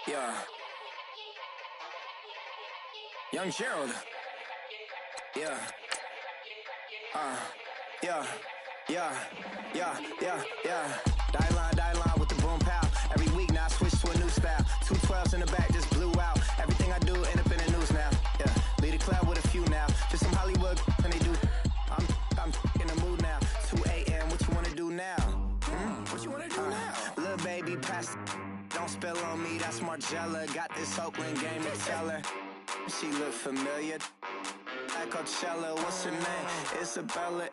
Yeah. Young Gerald. Yeah. Yeah. Die line with the boom pow. Every week now I switch to a new style. 212s in the back just blew out. Everything I do end up in the news now. Yeah. Lead a cloud with a few now. Just some Hollywood and they do. I'm in the mood now. 2 a.m. What you wanna do now? What you wanna do now? Little baby pass. Don't spill on me. That's Margella. Got this Oakland game to tell her. She look familiar. Like Coachella, what's her name? Isabella,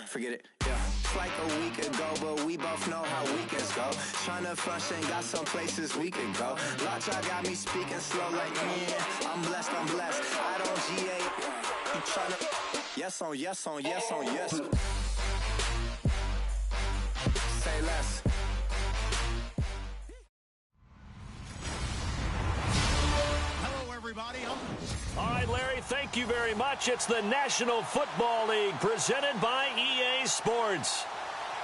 forget it, yeah. It's like a week ago, but we both know how weekends go. Tryna function, got some places we could go. Lot y'all got me speaking slow like, yeah, I'm blessed. I don't GA, you tryna, yes on yes. Say less. All right, Larry, thank you very much. It's the National Football League presented by EA Sports.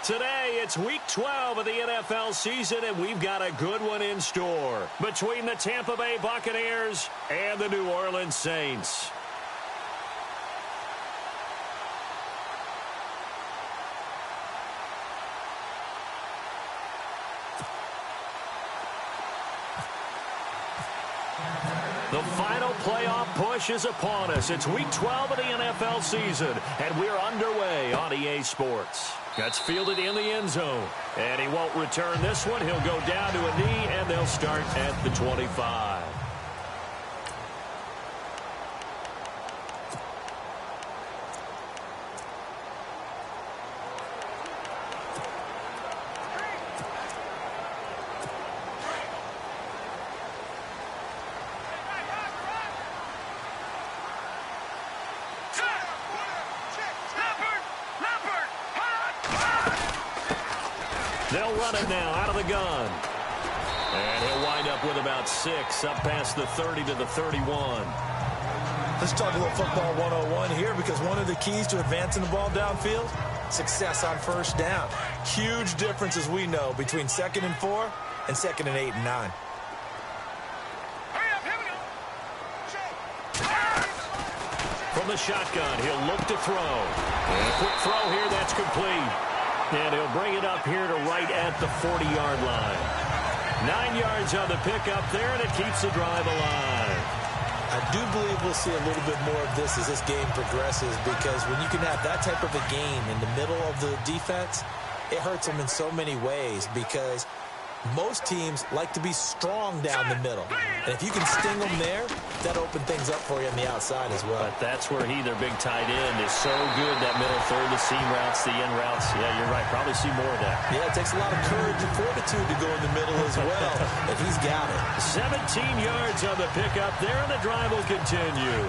Today, it's Week 12 of the NFL season, and we've got a good one in store between the Tampa Bay Buccaneers and the New Orleans Saints. The final playoff push is upon us. It's Week 12 of the NFL season, and we're underway on EA Sports. That's fielded in the end zone, and he won't return this one. He'll go down to a knee, and they'll start at the 25. They'll run it now out of the gun. And he'll wind up with about 6, up past the 30 to the 31. Let's talk a little football 101 here, because one of the keys to advancing the ball downfield, success on first down. Huge difference, as we know, between 2nd and 4 and 2nd and 8 and 9. From the shotgun, he'll look to throw. And a quick throw here, that's complete. And he'll bring it up here to right at the 40-yard line. 9 yards on the pickup there, and it keeps the drive alive. I do believe we'll see a little bit more of this as this game progresses, because when you can have that type of a game in the middle of the defense, it hurts them in so many ways, because most teams like to be strong down the middle. And if you can sting them there, that opens things up for you on the outside as well. But that's where their big tight end, is so good, that middle third, the seam routes, the end routes. Yeah, you're right. Probably see more of that. Yeah, it takes a lot of courage and fortitude to go in the middle as well. And he's got it. 17 yards on the pickup there, and the drive will continue.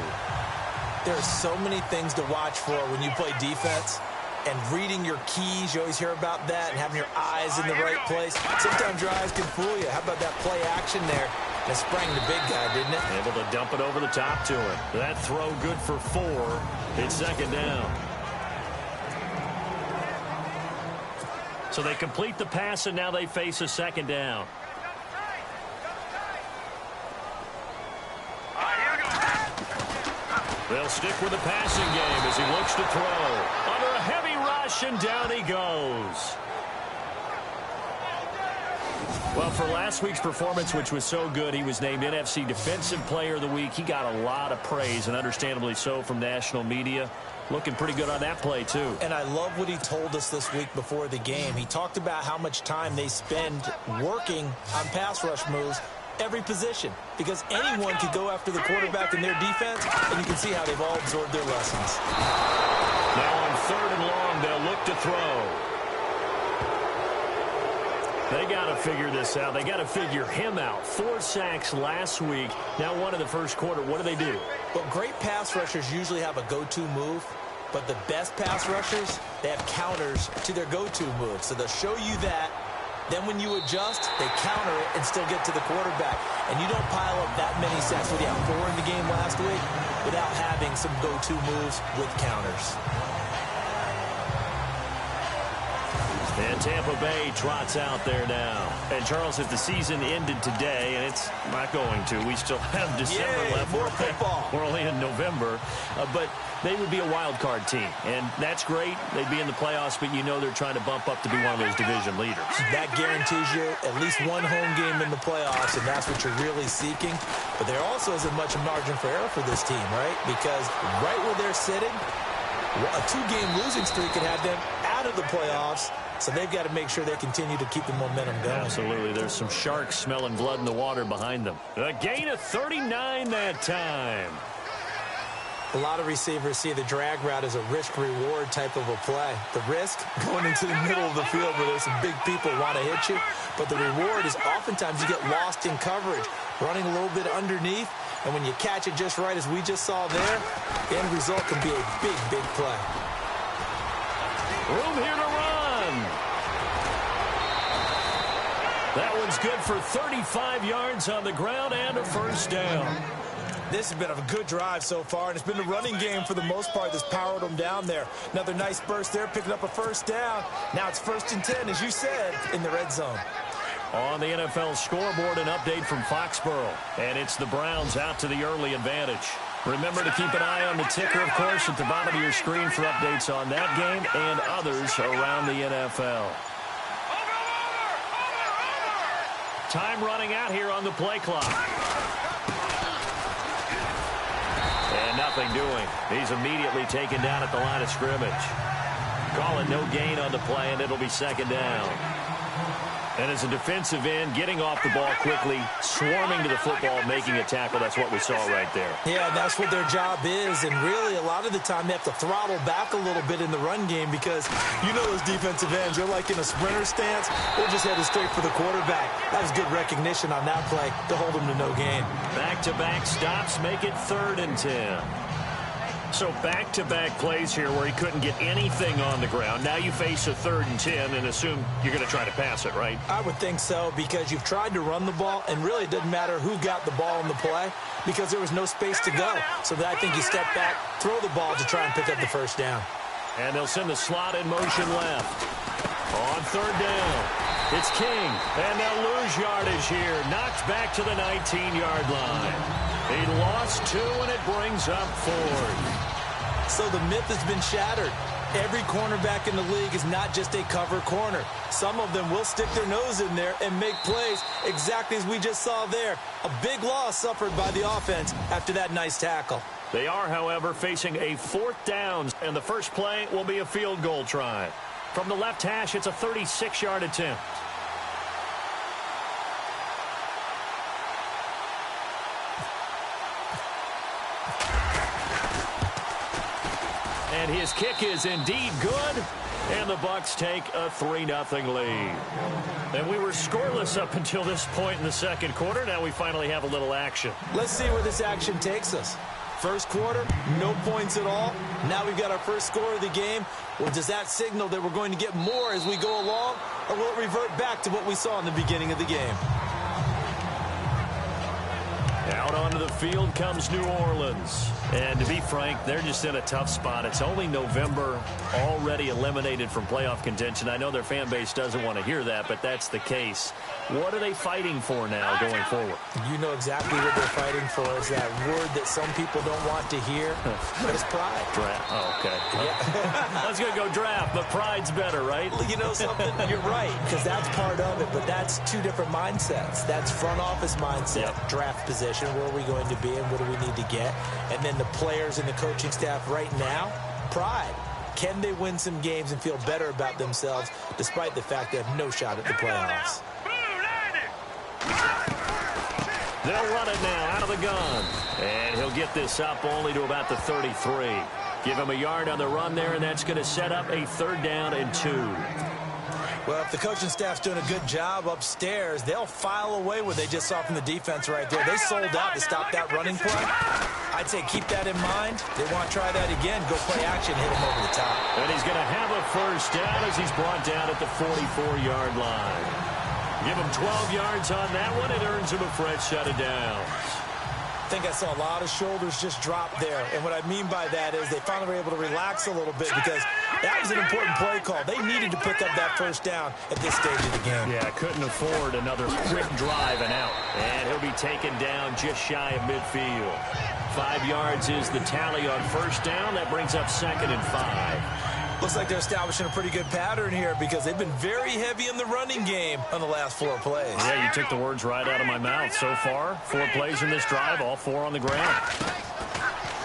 There are so many things to watch for when you play defense. And reading your keys, you always hear about that, and having your eyes in the right place. Sometimes your eyes can fool you. How about that play action there? And it sprang the big guy, didn't it? Able to dump it over the top to him. That throw good for 4. It's 2nd down. So they complete the pass, and now they face a 2nd down. They'll stick with the passing game as he looks to throw. Under a heavy rush, and down he goes. Well, for last week's performance, which was so good, he was named NFC Defensive Player of the Week. He got a lot of praise, and understandably so, from national media. Looking pretty good on that play, too. And I love what he told us this week before the game. He talked about how much time they spend working on pass rush moves, every position, because anyone could go after the quarterback in their defense, and you can see how they've all absorbed their lessons. Now on 3rd and long, they'll look to throw. They got to figure this out. They got to figure him out. 4 sacks last week. Now 1 in the first quarter. What do? Well, great pass rushers usually have a go-to move, but the best pass rushers, they have counters to their go-to move. So they'll show you that. Then when you adjust, they counter it and still get to the quarterback. And you don't pile up that many sacks. What do you have, 4 in the game last week? Without having some go-to moves with counters. And Tampa Bay trots out there now. And, Charles, if the season ended today, and it's not going to, we still have December left. More football. We're only in November. But they would be a wild card team. And that's great. They'd be in the playoffs, but you know they're trying to bump up to be one of those division leaders. That guarantees you at least one home game in the playoffs, and that's what you're really seeking. But there also isn't much margin for error for this team, right? Because right where they're sitting, a 2-game losing streak could have them out of the playoffs. So they've got to make sure they continue to keep the momentum going. Absolutely. There's some sharks smelling blood in the water behind them. A gain of 39 that time. A lot of receivers see the drag route as a risk-reward type of a play. The risk, going into the middle of the field where there's some big people who want to hit you. But the reward is oftentimes you get lost in coverage, running a little bit underneath. And when you catch it just right, as we just saw there, the end result can be a big, big play. Room here to run. That one's good for 35 yards on the ground and a first down. This has been a good drive so far, and it's been the running game for the most part that's powered them down there. Another nice burst there, picking up a first down. Now it's 1st and 10, as you said, in the red zone. On the NFL scoreboard, an update from Foxborough. And it's the Browns out to the early advantage. Remember to keep an eye on the ticker, of course, at the bottom of your screen for updates on that game and others around the NFL. Time running out here on the play clock. And nothing doing. He's immediately taken down at the line of scrimmage. Calling no gain on the play, and it'll be 2nd down. And as a defensive end, getting off the ball quickly, swarming to the football, making a tackle, that's what we saw right there. Yeah, that's what their job is, and really a lot of the time they have to throttle back a little bit in the run game because you know those defensive ends, they're like in a sprinter stance. They're just headed straight for the quarterback. That was good recognition on that play to hold them to no gain. Back-to-back stops make it 3rd and 10. So back-to-back plays here where he couldn't get anything on the ground. Now you face a 3rd and 10 and assume you're going to try to pass it, right? I would think so because you've tried to run the ball, and really it doesn't matter who got the ball in the play because there was no space to go. So I think you step back, throw the ball to try and pick up the first down. And they'll send the slot in motion left. On 3rd down, it's King. And they'll lose yardage here. Knocked back to the 19-yard line. He lost 2, and it brings up 4th. So the myth has been shattered. Every cornerback in the league is not just a cover corner. Some of them will stick their nose in there and make plays exactly as we just saw there. A big loss suffered by the offense after that nice tackle. They are, however, facing a 4th down, and the first play will be a field goal try. From the left hash, it's a 36-yard attempt. And his kick is indeed good, and the Bucs take a 3-0 lead. And we were scoreless up until this point in the 2nd quarter. Now we finally have a little action. Let's see where this action takes us. First quarter, no points at all. Now we've got our first score of the game. Well, does that signal that we're going to get more as we go along, or will it revert back to what we saw in the beginning of the game? Out onto the field comes New Orleans. And to be frank, they're just in a tough spot. It's only November, already eliminated from playoff contention. I know their fan base doesn't want to hear that, but that's the case. What are they fighting for now going forward? You know exactly what they're fighting for. Is that word that some people don't want to hear, but it's pride. Draft. Oh, okay. Yeah. I was going to go draft, but pride's better, right? You know something? You're right, because that's part of it, but that's 2 different mindsets. That's front office mindset, draft position, where are we going to be and what do we need to get? And then the players and the coaching staff right now, pride. Can they win some games and feel better about themselves despite the fact they have no shot at the playoffs? They'll run it now out of the gun. And he'll get this up only to about the 33. Give him a yard on the run there, and that's going to set up a 3rd down and 2. Well, if the coaching staff's doing a good job upstairs, they'll file away what they just saw from the defense right there. They sold out to stop that running play. I'd say keep that in mind. They want to try that again. Go play action, hit him over the top. And he's going to have a first down as he's brought down at the 44-yard line. Give him 12 yards on that one. It earns him a fresh set of downs. think I saw a lot of shoulders just drop there. And what I mean by that is they finally were able to relax a little bit because that was an important play call. They needed to pick up that first down at this stage of the game. Yeah, couldn't afford another quick drive and out. And he'll be taken down just shy of midfield. 5 yards is the tally on first down. That brings up 2nd and 5. Looks like they're establishing a pretty good pattern here because they've been very heavy in the running game on the last 4 plays. Yeah, you took the words right out of my mouth. So far, 4 plays in this drive, all 4 on the ground.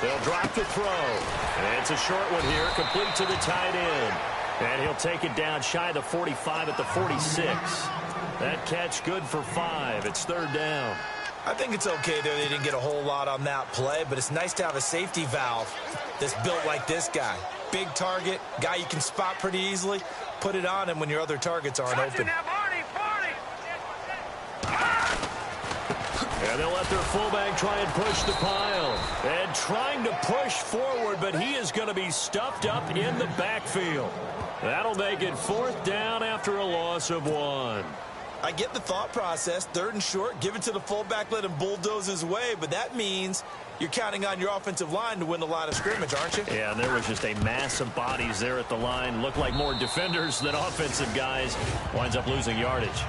They'll drop the throw. And it's a short one here, complete to the tight end. And he'll take it down shy of the 45 at the 46. That catch good for 5. It's 3rd down. I think it's okay there. They didn't get a whole lot on that play, but it's nice to have a safety valve that's built like this guy. Big target, guy you can spot pretty easily. Put it on him when your other targets aren't open. And they'll let their fullback try and push the pile. And trying to push forward, but he is going to be stuffed up in the backfield. That'll make it 4th down after a loss of 1. I get the thought process. 3rd and short, give it to the fullback, let him bulldoze his way. But that means you're counting on your offensive line to win the line of scrimmage, aren't you? Yeah, there was just a mass of bodies there at the line. Looked like more defenders than offensive guys. Winds up losing yardage.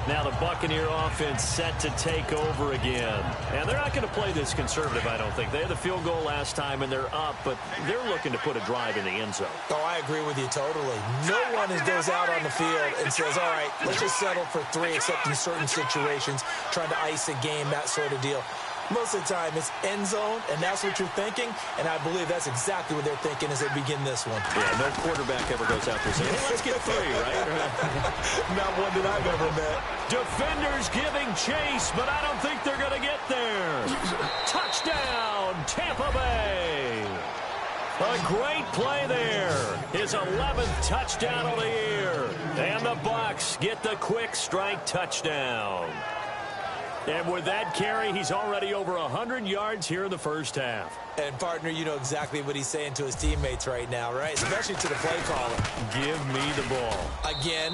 Now the Buccaneer offense set to take over again. And they're not going to play this conservative, I don't think. They had the field goal last time, and they're up, but they're looking to put a drive in the end zone. Oh, I agree with you totally. No one goes out on the field and says, all right, let's just settle for 3, except in certain situations, trying to ice a game, that sort of deal. Most of the time, it's end zone, and that's what you're thinking, and I believe that's exactly what they're thinking as they begin this one. Yeah, no quarterback ever goes out there saying, hey, let's get 3, right? Not one that I've ever met. Defenders giving chase, but I don't think they're going to get there. Touchdown, Tampa Bay. A great play there. His 11th touchdown of the year. And the Bucs get the quick strike touchdown. And with that carry, he's already over 100 yards here in the first half. And, partner, you know exactly what he's saying to his teammates right now, right? Especially to the play caller. Give me the ball. Again,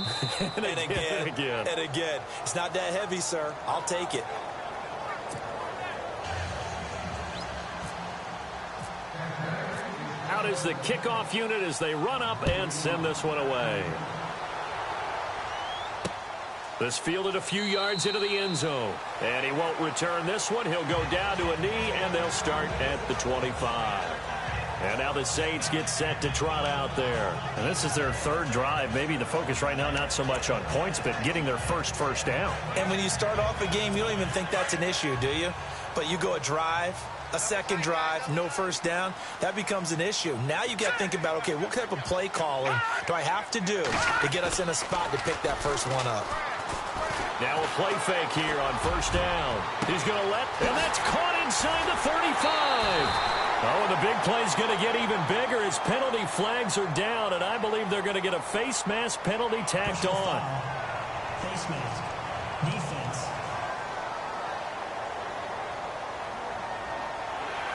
and again, and again. It's not that heavy, sir. I'll take it. Out is the kickoff unit as they run up and send this one away. This fielded a few yards into the end zone. And he won't return this one. He'll go down to a knee, and they'll start at the 25. And now the Saints get set to trot out there. And this is their 3rd drive. Maybe the focus right now not so much on points, but getting their first down. And when you start off a game, you don't even think that's an issue, do you? But you go a drive, a 2nd drive, no first down, that becomes an issue. Now you got to think about, okay, what type of play calling do I have to do to get us in a spot to pick that first one up? Now a play fake here on first down. He's going to and that's caught inside the 35. Oh, and the big play's going to get even bigger as penalty flags are down, and I believe they're going to get a face mask penalty tacked on. Face mask. Defense.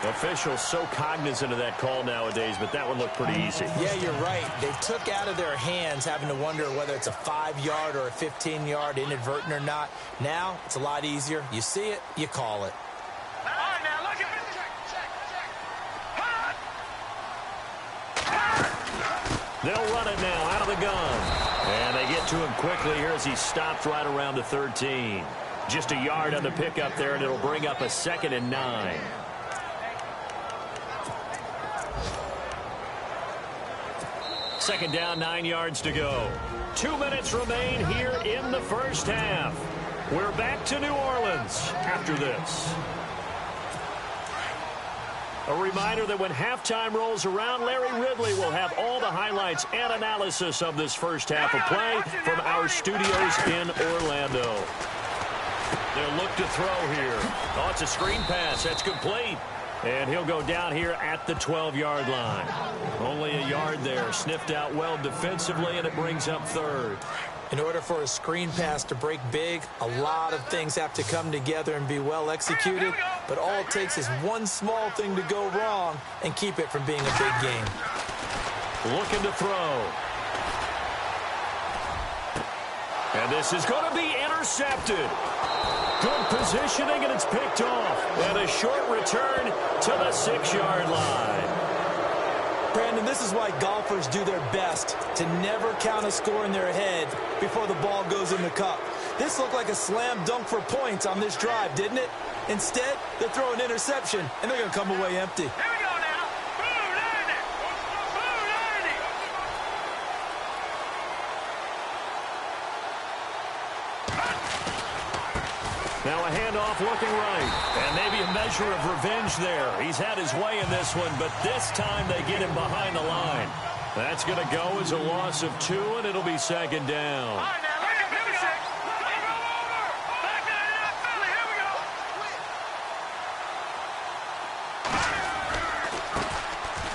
Officials so cognizant of that call nowadays, but that one looked pretty easy. Yeah, you're right. They took out of their hands having to wonder whether it's a 5-yard or a 15-yard, inadvertent or not. Now, it's a lot easier. You see it, you call it. All right, now, look at it. They'll run it now out of the gun. And they get to him quickly here as he stopped right around the 13. Just a yard on the pickup there, and it'll bring up a 2nd and 9. Second down, 9 yards to go. 2 minutes remain here in the first half. We're back to New Orleans after this. A reminder that when halftime rolls around, Larry Ridley will have all the highlights and analysis of this first half of play from our studios in Orlando. They'll look to throw here. Oh, it's a screen pass. That's complete. And he'll go down here at the 12-yard line. Only a yard there. Sniffed out well defensively, and it brings up 3rd. In order for a screen pass to break big, a lot of things have to come together and be well executed. But all it takes is one small thing to go wrong and keep it from being a big game. Looking to throw. And this is going to be intercepted. Good positioning, and it's picked off. And a short return to the 6-yard line. Brandon, this is why golfers do their best to never count a score in their head before the ball goes in the cup. This looked like a slam dunk for points on this drive, didn't it? Instead, they throw an interception, and they're going to come away empty. Here we go now. Boom, landed. Boom, landed. Now a handoff looking right. And maybe a measure of revenge there. He's had his way in this one, but this time they get him behind the line. That's going to go as a loss of 2, and it'll be second down. All right, now, look at this. Back that up, Philly. Here we go.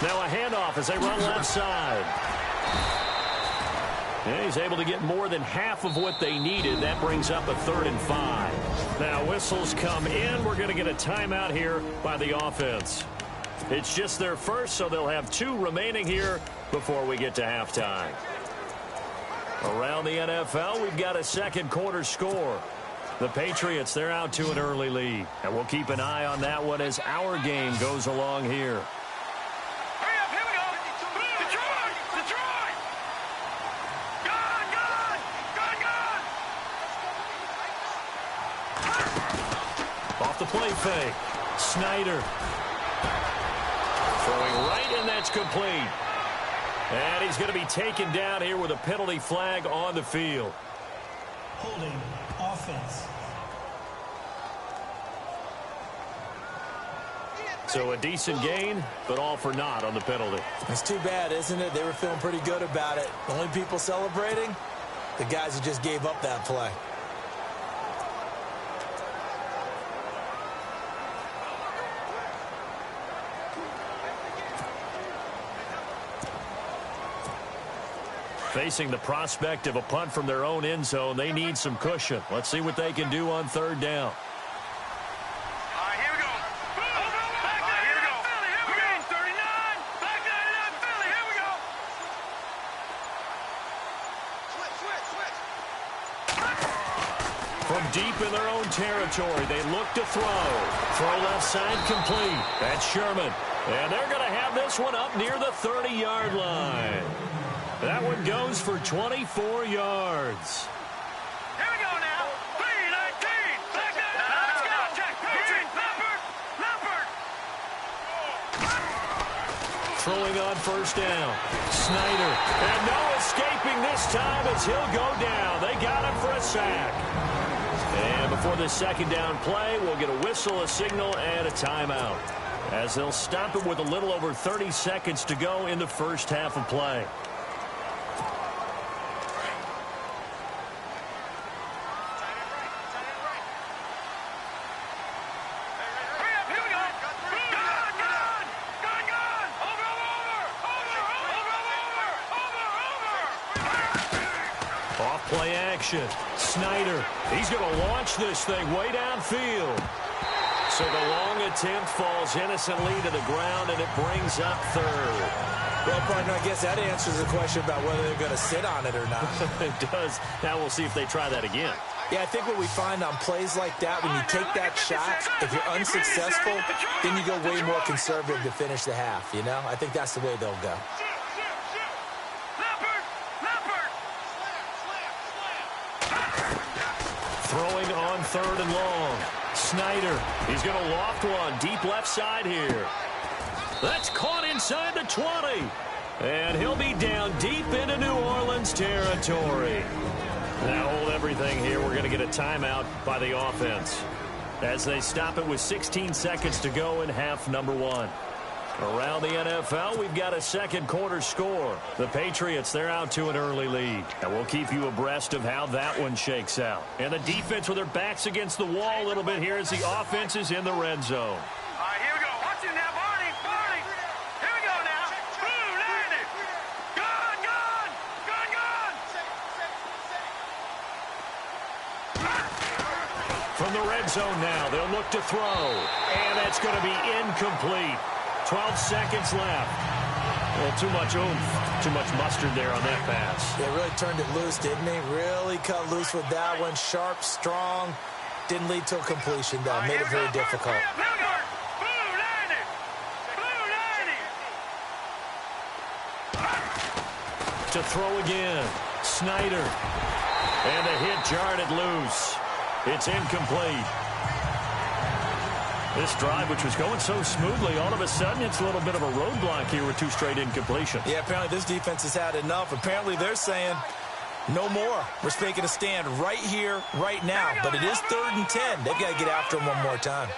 Now a handoff as they run left side. And he's able to get more than half of what they needed. That brings up a 3rd and 5. Now whistles come in. We're going to get a timeout here by the offense. It's just their first, so they'll have 2 remaining here before we get to halftime. Around the NFL, we've got a second quarter score. The Patriots, they're out to an early lead. And we'll keep an eye on that one as our game goes along here. Hurry up, here we go. Detroit, Detroit. Gone. Off the play fake. Snyder. Throwing right, and that's complete. And he's going to be taken down here with a penalty flag on the field. Holding offense. So a decent gain, but all for naught on the penalty. It's too bad, isn't it? They were feeling pretty good about it. The only people celebrating, the guys who just gave up that play. Facing the prospect of a punt from their own end zone, they need some cushion. Let's see what they can do on 3rd down. All right, here we go. Back that here we go. Philly, here we go. 39. Back that up, Philly. Here we go. Switch. From deep in their own territory, they look to throw. Throw left side complete. That's Sherman. And they're going to have this one up near the 30-yard line. That one goes for 24 yards. Here we go now. 3-19. Back that up. Let's go. Check. Leopard. Throwing on 1st down. Snyder. And no escaping this time as he'll go down. They got him for a sack. And before the 2nd down play, we'll get a whistle, a signal, and a timeout, as they'll stop it with a little over 30 seconds to go in the first half of play. Play action. Snyder. He's going to launch this thing way downfield. So the long attempt falls innocently to the ground, and it brings up 3rd. Well, partner, I guess that answers the question about whether they're going to sit on it or not. It does. Now we'll see if they try that again. Yeah, I think what we find on plays like that, when you take that shot, if you're unsuccessful, then you go way more conservative to finish the half, you know? I think that's the way they'll go. Throwing on 3rd and long. Snyder. He's going to loft one deep left side here. That's caught inside the 20. And he'll be down deep into New Orleans territory. Now hold everything here. We're going to get a timeout by the offense, as they stop it with 16 seconds to go in half number 1. Around the NFL, we've got a second quarter score. The Patriots, they're out to an early lead. And we'll keep you abreast of how that one shakes out. And the defense with their backs against the wall a little bit here as the offense is in the red zone. All right, here we go. Watch it now, Barney. Barney. Here we go now. Boom, landed. Gone. From the red zone now, they'll look to throw. And that's going to be incomplete. 12 seconds left. Well, too much oomph, too much mustard there on that pass. They really turned it loose, didn't they? Really cut loose with that one. Sharp, strong. Didn't lead to a completion, though. Made it very difficult. To throw again. Snyder. And the hit jarred it loose. It's incomplete. This drive, which was going so smoothly, all of a sudden it's a little bit of a roadblock here with 2 straight incompletions. Yeah, apparently this defense has had enough. Apparently they're saying no more. We're making a stand right here, right now. But it is 3rd and 10. They've got to get after him one more time.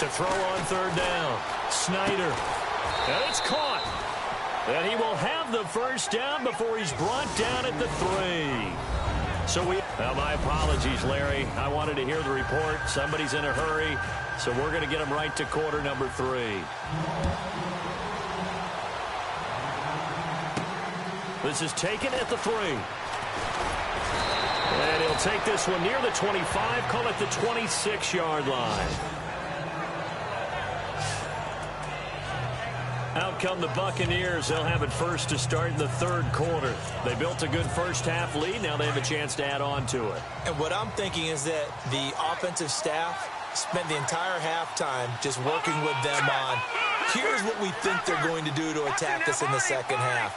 To throw on 3rd down. Snyder. And it's caught. And he will have the first down before he's brought down at the 3. So my apologies, Larry. I wanted to hear the report. Somebody's in a hurry. So we're going to get him right to quarter number 3. This is taken at the 3. And he'll take this one near the 25, call it the 26-yard line. Out come the Buccaneers. They'll have it first to start in the 3rd quarter. They built a good first-half lead. Now they have a chance to add on to it. And what I'm thinking is that the offensive staff spent the entire halftime just working with them on, here's what we think they're going to do to attack us in the second half.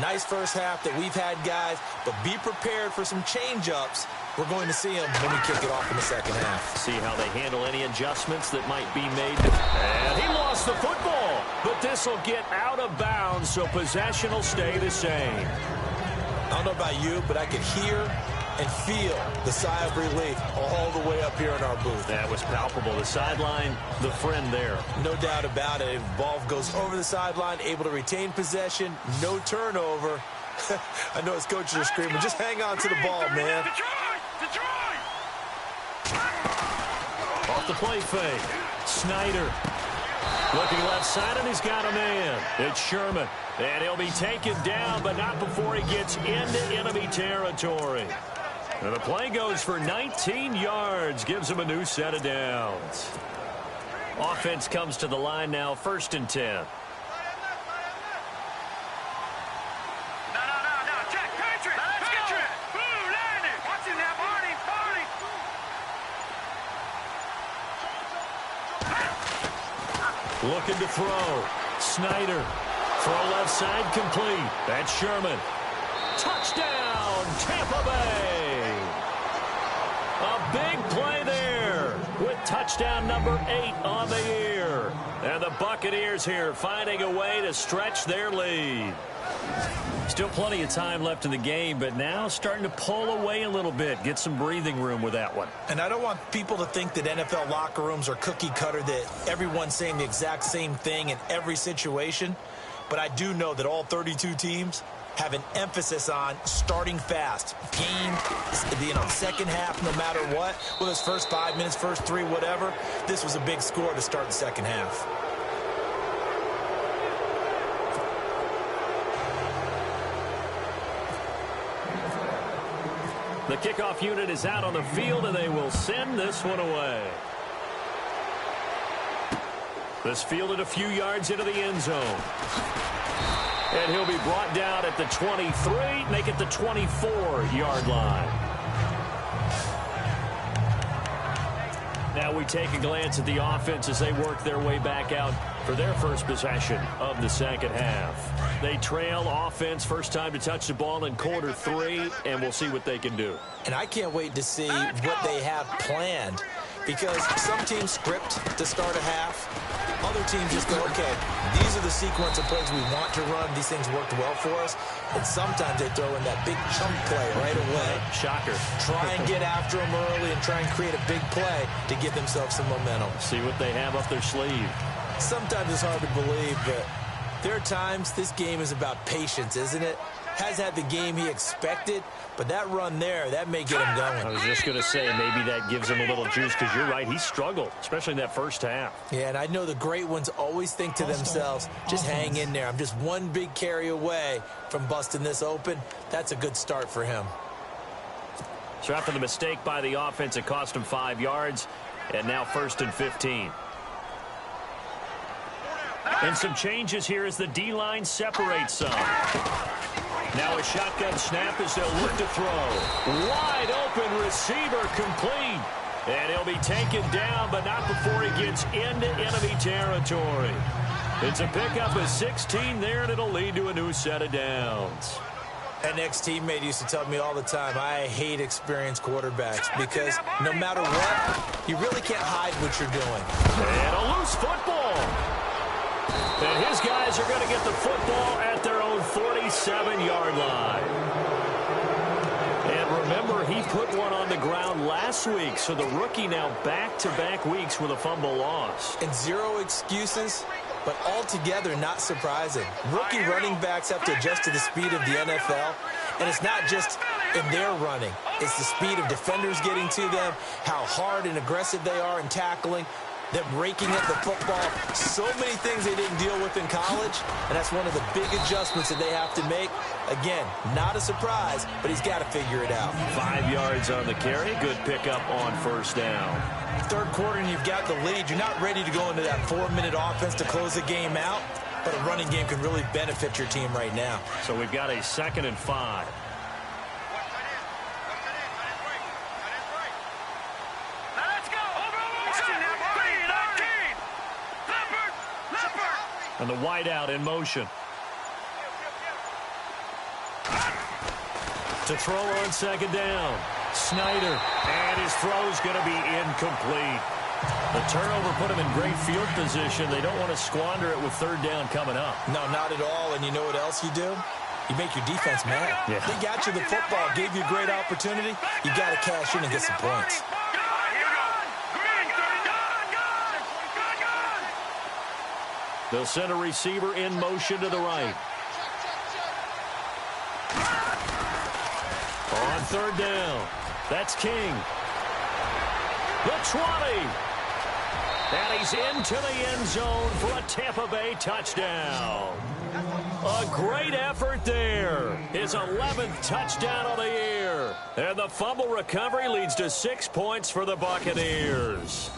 Nice first half that we've had, guys, but be prepared for some change-ups. We're going to see them when we kick it off in the second half. See how they handle any adjustments that might be made. And he lost the football, but this will get out of bounds, so possession will stay the same. I don't know about you, but I could hear and feel the sigh of relief all the way up here in our booth. That was palpable. The sideline, the friend there. No doubt about it. Ball goes over the sideline, able to retain possession, no turnover. I know his coaches are screaming, just hang on to the ball, man. Off the play fake. Snyder. Looking left side, and he's got a man. It's Sherman. And he'll be taken down, but not before he gets into enemy territory. And the play goes for 19 yards. Gives him a new set of downs. Offense comes to the line now, 1st and 10. Looking to throw. Snyder. Throw left side complete. That's Sherman. Touchdown, Tampa Bay. A big play there with touchdown number 8 on the year. And the Buccaneers here finding a way to stretch their lead. Still plenty of time left in the game, but now starting to pull away a little bit. Get some breathing room with that one. And I don't want people to think that NFL locker rooms are cookie cutter, that everyone's saying the exact same thing in every situation. But I do know that all 32 teams have an emphasis on starting fast. Game, second half, no matter what. Whether it's first 5 minutes, first 3, whatever. This was a big score to start the second half. The kickoff unit is out on the field, and they will send this one away. This fielded a few yards into the end zone. And he'll be brought down at the 23, make it the 24-yard line. Now we take a glance at the offense as they work their way back out for their first possession of the second half. They trail offense, first time to touch the ball in quarter 3, and we'll see what they can do. And I can't wait to see what they have planned, because some teams script to start a half. Other teams just go, okay, these are the sequence of plays we want to run. These things worked well for us. And sometimes they throw in that big chunk play right away. Shocker. Try and get after them early and try and create a big play to give themselves some momentum. See what they have up their sleeve. Sometimes it's hard to believe, but there are times this game is about patience, isn't it? Has had the game he expected, but that run there, that may get him going. I was just going to say, maybe that gives him a little juice, because you're right, he struggled, especially in that first half. Yeah, and I know the great ones always think to themselves, just hang in there. I'm just one big carry away from busting this open. That's a good start for him. So after the mistake by the offense, it cost him 5 yards, and now 1st and 15. And some changes here as the D-line separates some. Now a shotgun snap as they'll look to throw. Wide open receiver complete. And he'll be taken down, but not before he gets into enemy territory. It's a pickup of 16 there, and it'll lead to a new set of downs. An ex-teammate used to tell me all the time, I hate experienced quarterbacks because no matter what, you really can't hide what you're doing. And a loose football. And his guys are going to get the football at their own 47-yard line. And remember, he put one on the ground last week, so the rookie now back-to-back weeks with a fumble loss. And zero excuses, but altogether not surprising. Rookie running backs have to adjust to the speed of the NFL, and it's not just in their running. It's the speed of defenders getting to them, how hard and aggressive they are in tackling, them raking at the football. So many things they didn't deal with in college, and that's one of the big adjustments that they have to make. Again, not a surprise, but he's got to figure it out. 5 yards on the carry. Good pickup on first down. Third quarter, and you've got the lead. You're not ready to go into that 4-minute offense to close the game out, but a running game can really benefit your team right now. So we've got a 2nd and 5. And the wideout in motion. To throw on 2nd down. Snyder. And his throw's going to be incomplete. The turnover put him in great field position. They don't want to squander it with 3rd down coming up. No, not at all. And you know what else you do? You make your defense mad. Yeah. They got you the football, gave you a great opportunity. You got to cash in and get some points. They'll send a receiver in motion to the right. On 3rd down. That's King. The 20. And he's into the end zone for a Tampa Bay touchdown. A great effort there. His 11th touchdown of the year. And the fumble recovery leads to 6 points for the Buccaneers.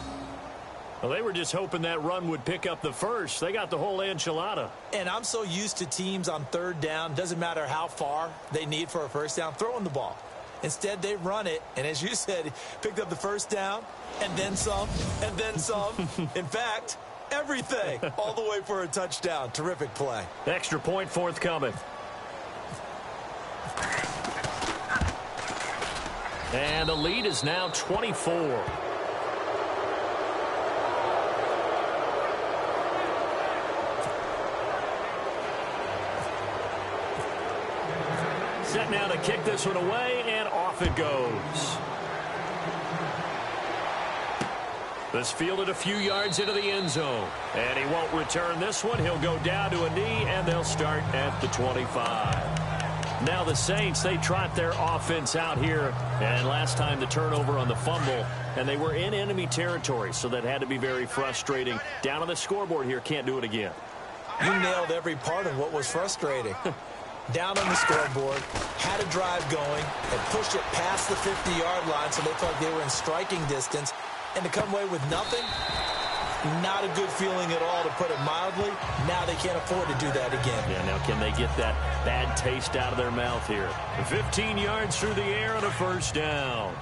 Well, they were just hoping that run would pick up the first. They got the whole enchilada. And I'm so used to teams on 3rd down, doesn't matter how far they need for a first down, throwing the ball. Instead, they run it, and as you said, picked up the first down, and then some, and then some. In fact, everything, all the way for a touchdown. Terrific play. Extra point forthcoming. And the lead is now 24. Set now to kick this one away, and off it goes. This fielded a few yards into the end zone. And he won't return this one. He'll go down to a knee, and they'll start at the 25. Now the Saints, they trot their offense out here. And last time the turnover on the fumble, and they were in enemy territory, so that had to be very frustrating. Down on the scoreboard here, can't do it again. You nailed every part of what was frustrating. Down on the scoreboard, had a drive going, and pushed it past the 50-yard line so they felt like they were in striking distance. And to come away with nothing, not a good feeling at all, to put it mildly. Now they can't afford to do that again. Yeah, now can they get that bad taste out of their mouth here? 15 yards through the air on a first down.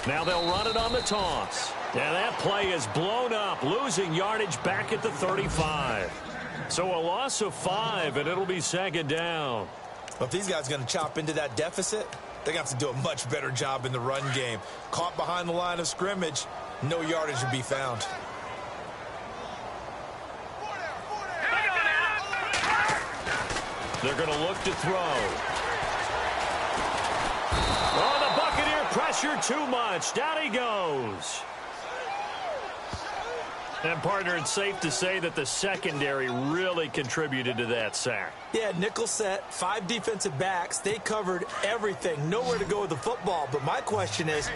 Now they'll run it on the toss. And that play is blown up, losing yardage back at the 35. So a loss of 5, and it'll be 2nd down. Well, if these guys are going to chop into that deficit, they're going to have to do a much better job in the run game. Caught behind the line of scrimmage, no yardage to be found. They're going to look to throw. Oh, the Buccaneer pressure too much. Down he goes. And, partner, it's safe to say that the secondary really contributed to that sack. Yeah, nickel set, 5 defensive backs. They covered everything. Nowhere to go with the football. But my question is,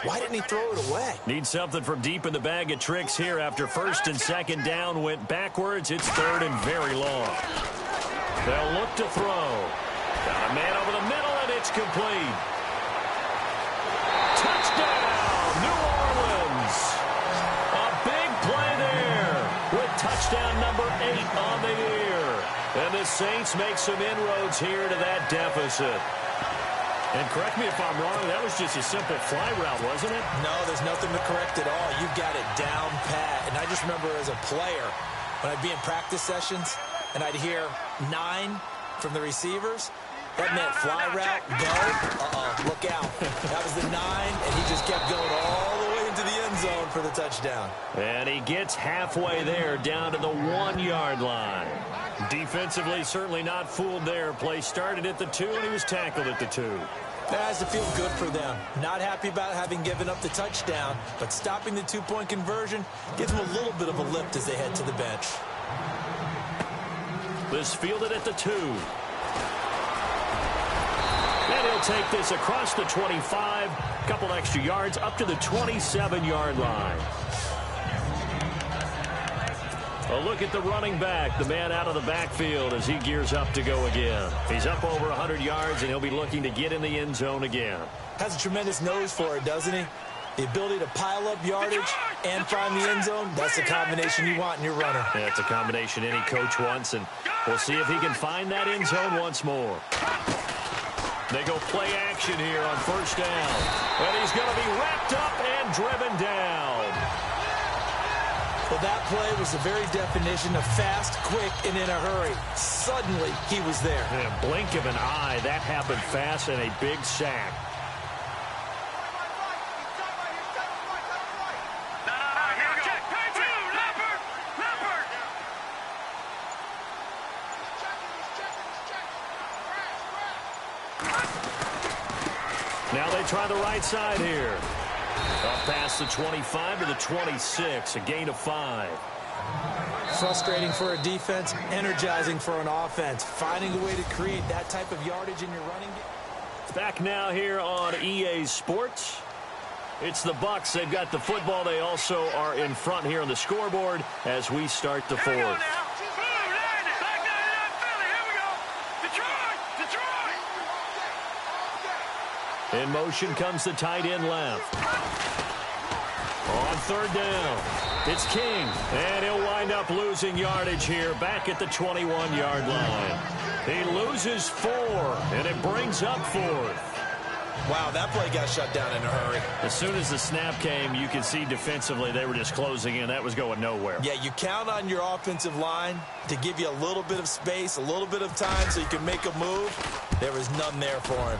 why didn't he throw it away? Need something from deep in the bag of tricks here after 1st and 2nd down went backwards. It's 3rd and very long. They'll look to throw. Got a man over the middle, and it's complete. Touchdown, New Orleans. A big play there with touchdown number 8 on the year. And the Saints make some inroads here to that deficit. And correct me if I'm wrong, that was just a simple fly route, wasn't it? No, there's nothing to correct at all. You've got it down pat. And I just remember as a player, when I'd be in practice sessions, and I'd hear 9 from the receivers, that meant fly route, go, look out. That was the 9, and he just kept going all the way into the end zone for the touchdown. And he gets halfway there, down to the 1-yard line. Defensively, certainly not fooled there. Play started at the 2, and he was tackled at the 2. That has to feel good for them. Not happy about having given up the touchdown, but stopping the 2-point conversion gives them a little bit of a lift as they head to the bench. This fielded at the 2. And he'll take this across the 25, a couple extra yards up to the 27-yard line. A look at the running back, the man out of the backfield as he gears up to go again. He's up over 100 yards, and he'll be looking to get in the end zone again. Has a tremendous nose for it, doesn't he? The ability to pile up yardage and find the end zone, that's the combination you want in your runner. Yeah, it's a combination any coach wants, and we'll see if he can find that end zone once more. They go play action here on first down. And he's going to be wrapped up and driven down. Well, that play was the very definition of fast, quick, and in a hurry. Suddenly, he was there. In a blink of an eye, that happened fast and a big sack. Now they try the right side here. Up past the 25 to the 26, a gain of 5. Frustrating for a defense, energizing for an offense. Finding a way to create that type of yardage in your running game. Back now here on EA Sports. It's the Bucs. They've got the football. They also are in front here on the scoreboard as we start the fourth. In motion comes the tight end left. On third down, it's King, and he'll wind up losing yardage here back at the 21-yard line. He loses 4, and it brings up 4th. Wow, that play got shut down in a hurry. As soon as the snap came, you could see defensively they were just closing in. That was going nowhere. Yeah, you count on your offensive line to give you a little bit of space, a little bit of time so you can make a move. There was none there for him.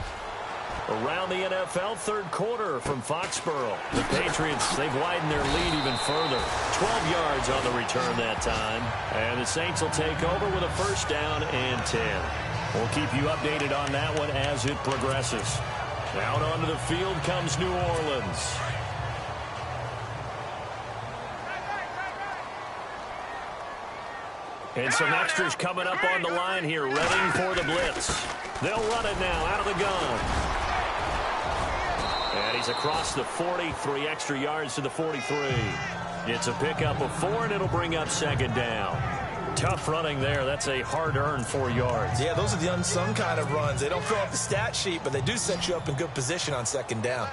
Around the NFL, third quarter from Foxborough. The Patriots, they've widened their lead even further. 12 yards on the return that time. And the Saints will take over with a first down and 10. We'll keep you updated on that one as it progresses. Out onto the field comes New Orleans. And some extras coming up on the line here, ready for the blitz. They'll run it now out of the gun. And he's across the 40, 3 extra yards to the 43. It's a pickup of 4, and it'll bring up second down. Tough running there. That's a hard-earned 4 yards. Yeah, those are the unsung kind of runs. They don't fill up the stat sheet, but they do set you up in good position on second down.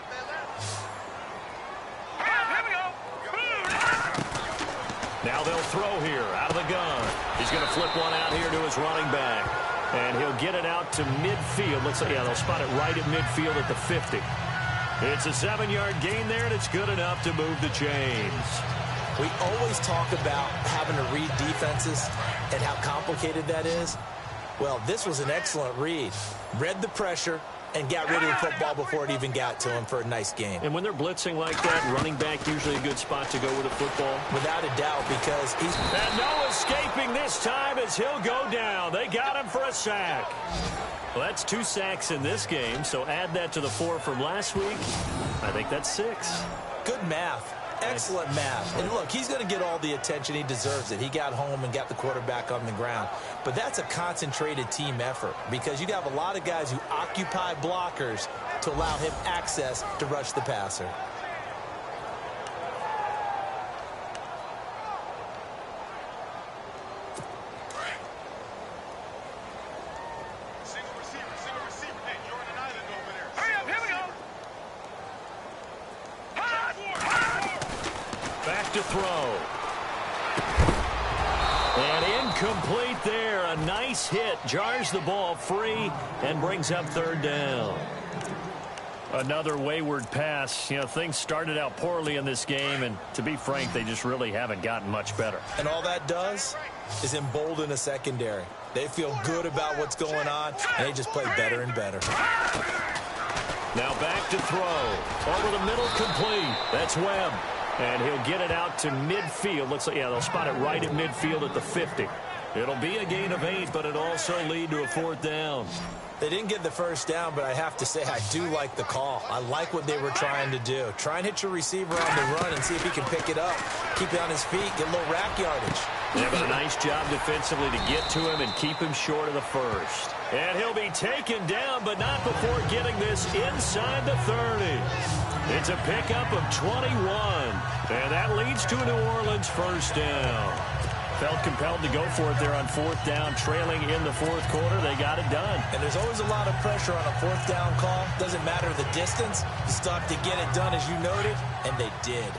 Now they'll throw here out of the gun. He's going to flip one out here to his running back. And he'll get it out to midfield. Looks like, yeah, they'll spot it right at midfield at the 50. It's a 7-yard gain there, and it's good enough to move the chains. We always talk about having to read defenses and how complicated that is. Well, this was an excellent read. Read the pressure and got rid of the football before it even got to him for a nice game. And when they're blitzing like that, running back usually a good spot to go with the football. Without a doubt, because he's... And no escaping this time as he'll go down. They got him for a sack. Well, that's 2 sacks in this game, so add that to the 4 from last week. I think that's 6. Good math. Excellent math. And look, he's going to get all the attention. He deserves it. He got home and got the quarterback on the ground. But that's a concentrated team effort because you have a lot of guys who occupy blockers to allow him access to rush the passer. Back to throw. And incomplete there. A nice hit. Jars the ball free and brings up third down. Another wayward pass. You know, things started out poorly in this game, and to be frank, they just really haven't gotten much better. And all that does is embolden a secondary. They feel good about what's going on, and they just play better and better. Now back to throw. Over the middle, complete. That's Webb. And he'll get it out to midfield. Looks like, yeah, they'll spot it right at midfield at the 50. It'll be a gain of 8, but it'll also lead to a fourth down. They didn't get the first down, but I have to say I do like the call. I like what they were trying to do. Try and hit your receiver on the run and see if he can pick it up. Keep it on his feet, get a little rack yardage. They have a nice job defensively to get to him and keep him short of the first. And he'll be taken down, but not before getting this inside the 30. It's a pickup of 21. And that leads to a New Orleans first down. Felt compelled to go for it there on fourth down, trailing in the fourth quarter. They got it done. And there's always a lot of pressure on a fourth down call. Doesn't matter the distance. You still have to get it done, as you noted, and they did.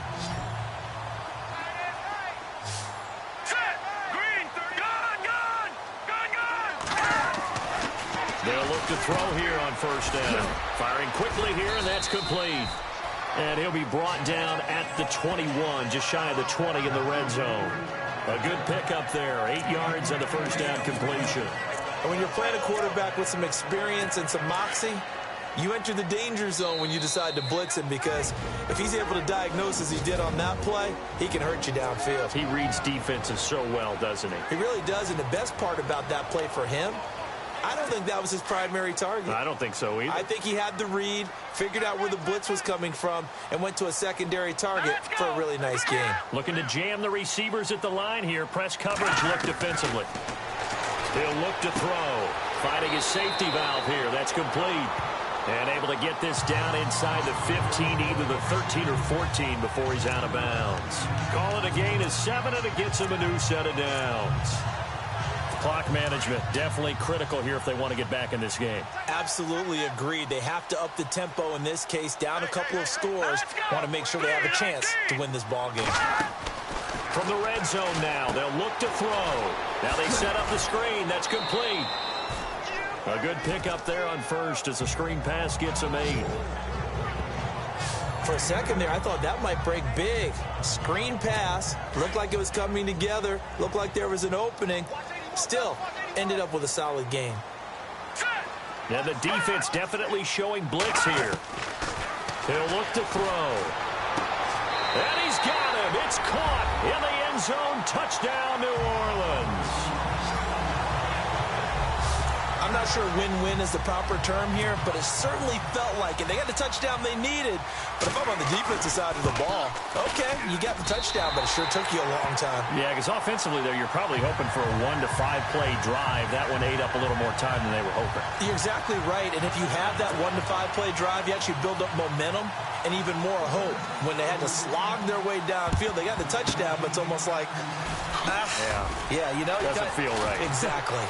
They'll look to throw here on first down. Firing quickly here, and that's complete. And he'll be brought down at the 21, just shy of the 20 in the red zone. A good pickup there, 8 yards on the first down completion. And when you're playing a quarterback with some experience and some moxie, you enter the danger zone when you decide to blitz him, because if he's able to diagnose as he did on that play, he can hurt you downfield. He reads defenses so well, doesn't he? He really does, and the best part about that play for him, I don't think that was his primary target. I don't think so either. I think he had the read, figured out where the blitz was coming from, and went to a secondary target for a really nice game. Looking to jam the receivers at the line here. Press coverage look defensively. He'll look to throw. Finding his safety valve here. That's complete. And able to get this down inside the 15, either the 13 or 14 before he's out of bounds. Call it a gain of 7, and it gets him a new set of downs. Clock management definitely critical here if they want to get back in this game. Absolutely agreed. They have to up the tempo in this case, down a couple of scores. Want to make sure they have a chance to win this ball game. From the red zone now, they'll look to throw. Now they set up the screen. That's complete. A good pickup there on first as the screen pass gets him 8. For a second there, I thought that might break big. Screen pass. Looked like it was coming together. Looked like there was an opening. Still, ended up with a solid game. And the defense definitely showing blitz here. He'll look to throw. And he's got him. It's caught in the end zone. Touchdown, New Orleans. I'm not sure win-win is the proper term here, but it certainly felt like it. They got the touchdown they needed, but if I'm on the defensive side of the ball, okay, you got the touchdown, but it sure took you a long time. Yeah, because offensively there, you're probably hoping for a 1 to 5 play drive. That one ate up a little more time than they were hoping. You're exactly right, and if you have that 1 to 5 play drive, you actually build up momentum and even more hope. When they had to slog their way downfield, they got the touchdown, but it's almost like, yeah, you know, doesn't feel right. Exactly.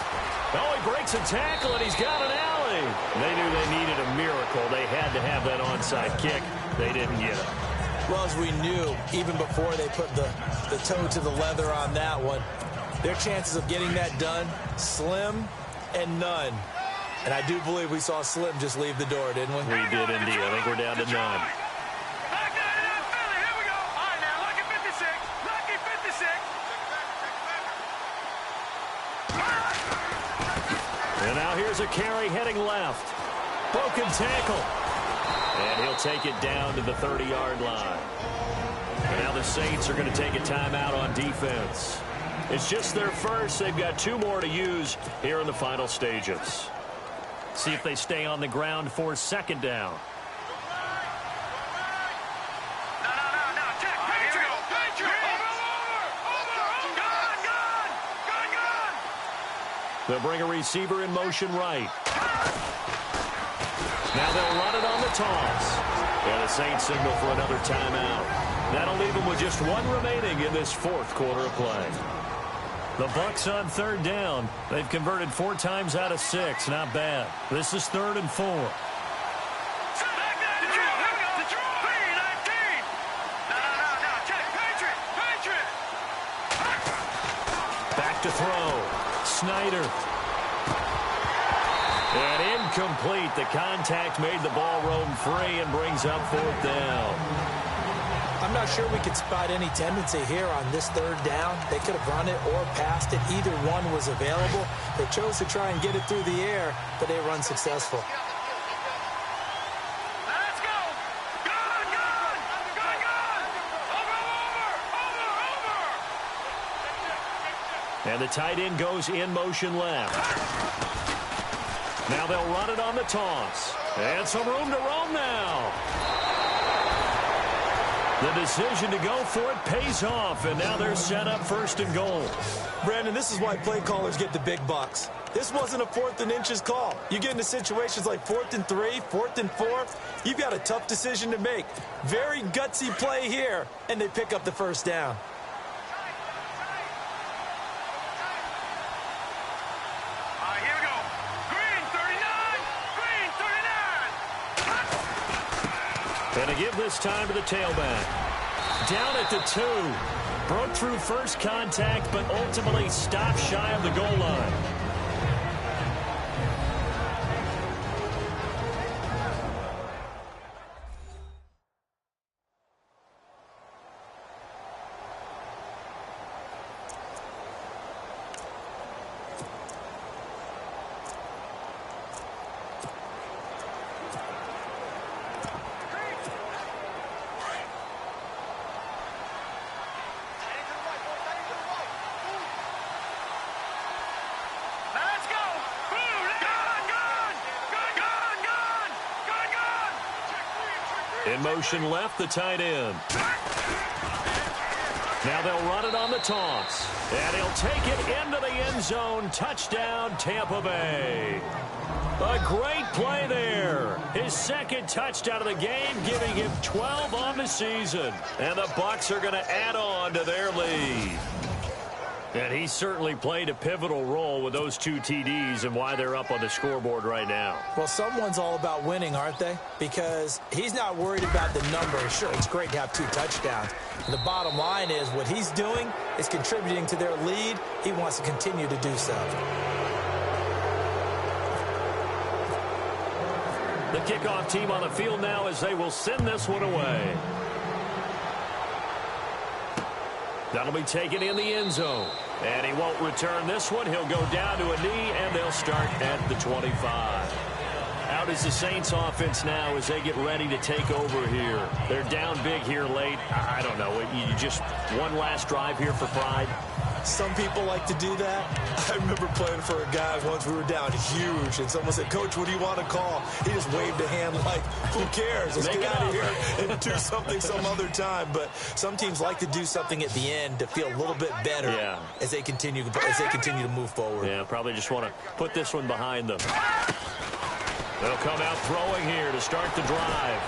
Oh, he breaks a tackle, and he's got an alley. They knew they needed a miracle. They had to have that onside kick. They didn't get it. Well, as we knew, even before they put the toe to the leather on that one, their chances of getting that done, slim and none. And I do believe we saw Slim just leave the door, didn't we? We did indeed. I think we're down to none. And now here's a carry heading left. Broken tackle. And he'll take it down to the 30-yard line. And now the Saints are going to take a timeout on defense. It's just their first. They've got 2 more to use here in the final stages. See if they stay on the ground for second down. They'll bring a receiver in motion right. Now they'll run it on the toss. And the Saints signal for another timeout. That'll leave them with just 1 remaining in this 4th quarter of play. The Bucs on third down. They've converted 4 times out of 6. Not bad. This is 3rd and 4. to throw. Snyder. And incomplete. The contact made the ball roam free and brings up 4th down. I'm not sure we could spot any tendency here on this 3rd down. They could have run it or passed it. Either one was available. They chose to try and get it through the air, but they were unsuccessful. Let's go. Good, good. Good, good. Over. And the tight end goes in motion left. Now they'll run it on the toss. And some room to roam now. The decision to go for it pays off, and now they're set up 1st and goal. Brandon, this is why play callers get the big bucks. This wasn't a 4th and inches call. You get into situations like 4th and 3, 4th and 4. You've got a tough decision to make. Very gutsy play here, and they pick up the 1st down. Here we go. Green 39. Green 39. And to give this time to the tailback. Down at the 2. Broke through first contact, but ultimately stopped shy of the goal line. Let's go. Good. In motion left, the tight end. Now they'll run it on the toss. And he'll take it into the end zone. Touchdown, Tampa Bay. A great play there. His 2nd touchdown of the game, giving him 12 on the season. And the Bucs are going to add on to their lead. And he certainly played a pivotal role with those 2 TDs and why they're up on the scoreboard right now. Well, someone's all about winning, aren't they? Because he's not worried about the number. Sure, it's great to have 2 touchdowns. The bottom line is what he's doing is contributing to their lead. He wants to continue to do so. The kickoff team on the field now as they will send this one away. That'll be taken in the end zone. And he won't return this one. He'll go down to a knee, and they'll start at the 25. Out is the Saints offense now as they get ready to take over here. They're down big here late. I don't know. You just one last drive here for pride. Some people like to do that. I remember playing for a guy once we were down huge, and someone said, "Coach, what do you want to call?" He just waved a hand like, who cares? Let's get out of here and do something some other time. But some teams like to do something at the end to feel a little bit better as they continue to move forward. Yeah, probably just want to put this one behind them. They'll come out throwing here to start the drive.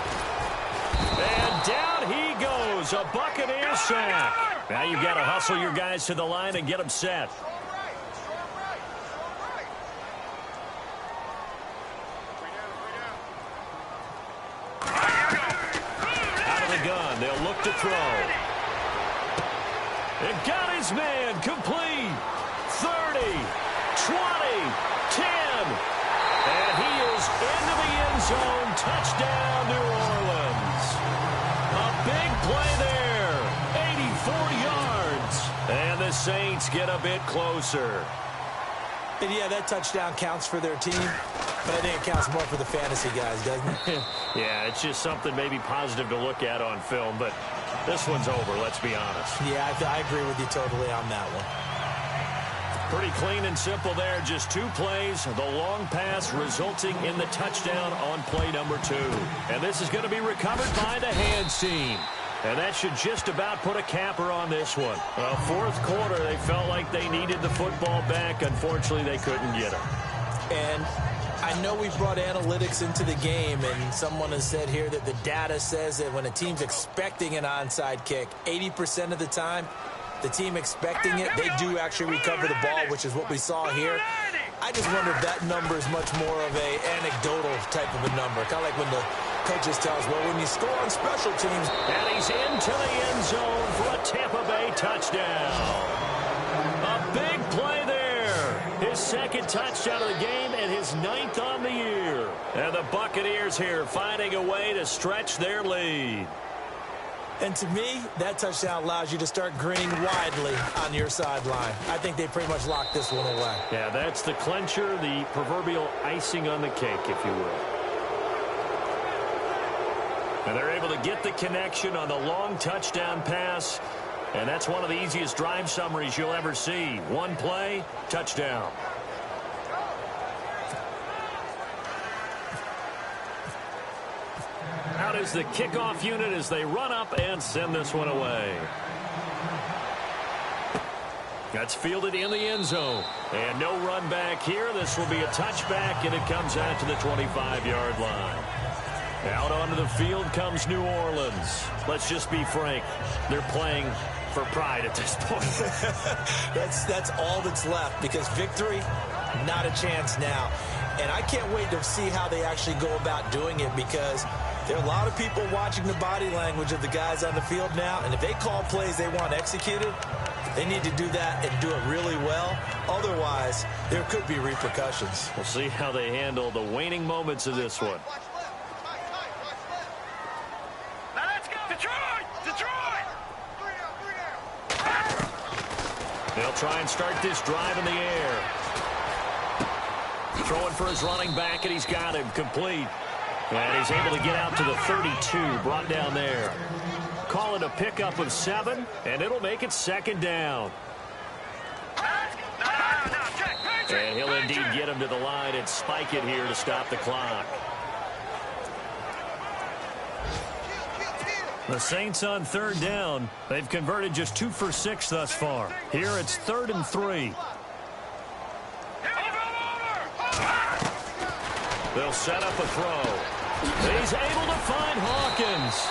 And down he goes, a Buccaneer sack. Now you've got to hustle your guys to the line and get them set. Out of the gun, they'll look to throw. And got his man complete. 30, 20, 10. And he is into the end zone. Touchdown, New Orleans. A big play there. 84 yards. And the Saints get a bit closer. And yeah, that touchdown counts for their team, but I think it counts more for the fantasy guys, doesn't it? Yeah, it's just something maybe positive to look at on film, but this one's over, let's be honest. Yeah, I agree with you totally on that one. Pretty clean and simple there. Just 2 plays. The long pass resulting in the touchdown on play number 2. And this is going to be recovered by the hands team. And that should just about put a capper on this one. Fourth quarter, they felt like they needed the football back. Unfortunately, they couldn't get it. And I know we brought analytics into the game, and someone has said here that the data says that when a team's expecting an onside kick, 80% of the time, the team expecting it, they do actually recover the ball, which is what we saw here. I just wonder if that number is much more of a anecdotal type of a number. Kind of like when the coaches tell us, well, when you score on special teams. And he's into the end zone for a Tampa Bay touchdown. A big play there. His second touchdown of the game and his 9th on the year. And the Buccaneers here finding a way to stretch their lead. And to me, that touchdown allows you to start grinning widely on your sideline. I think they pretty much locked this one away. Yeah, that's the clincher, the proverbial icing on the cake, if you will. And they're able to get the connection on the long touchdown pass. And that's one of the easiest drive summaries you'll ever see. One play, touchdown. Out is the kickoff unit as they run up and send this one away. That's fielded in the end zone. And no run back here. This will be a touchback, and it comes out to the 25-yard line. Out onto the field comes New Orleans. Let's just be frank. They're playing for pride at this point. That's all that's left, because victory, not a chance now. And I can't wait to see how they actually go about doing it, because there are a lot of people watching the body language of the guys on the field now, and if they call plays they want executed, they need to do that and do it really well. Otherwise, there could be repercussions. We'll see how they handle the waning moments of this one. Now let's go. Detroit! Detroit! They'll try and start this drive in the air. Throwing for his running back, and he's got him complete. And he's able to get out to the 32, brought down there. Call it a pickup of 7, and it'll make it 2nd down. And he'll indeed get him to the line and spike it here to stop the clock. The Saints on 3rd down. They've converted just 2 for 6 thus far. Here it's 3rd and 3. They'll set up a throw. He's able to find Hawkins.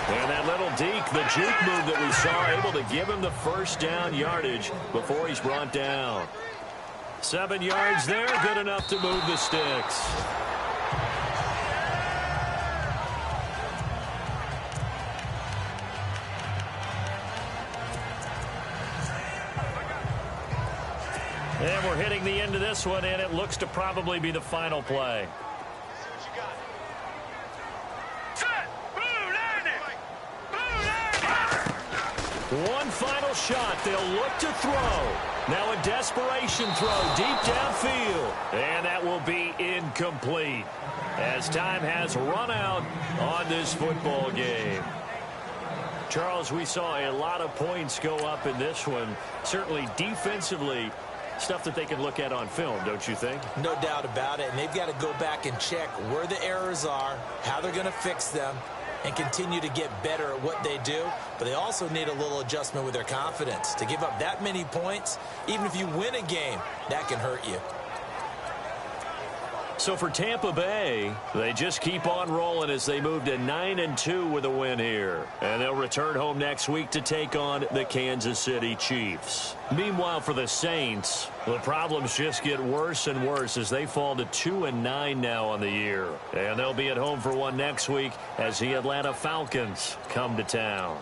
And that little deke, the juke move that we saw, able to give him the 1st down yardage before he's brought down. 7 yards there, good enough to move the sticks. And we're hitting the end of this one, and it looks to probably be the final play. One final shot. They'll look to throw. Now a desperation throw deep downfield. And that will be incomplete as time has run out on this football game. Charles, we saw a lot of points go up in this one. Certainly defensively, stuff that they can look at on film, don't you think? No doubt about it. And they've got to go back and check where the errors are, how they're going to fix them, and continue to get better at what they do. But they also need a little adjustment with their confidence. To give up that many points, even if you win a game, that can hurt you. So for Tampa Bay, they just keep on rolling as they move to 9-2 with a win here. And they'll return home next week to take on the Kansas City Chiefs. Meanwhile, for the Saints, the problems just get worse and worse as they fall to 2-9 now on the year. And they'll be at home for one next week as the Atlanta Falcons come to town.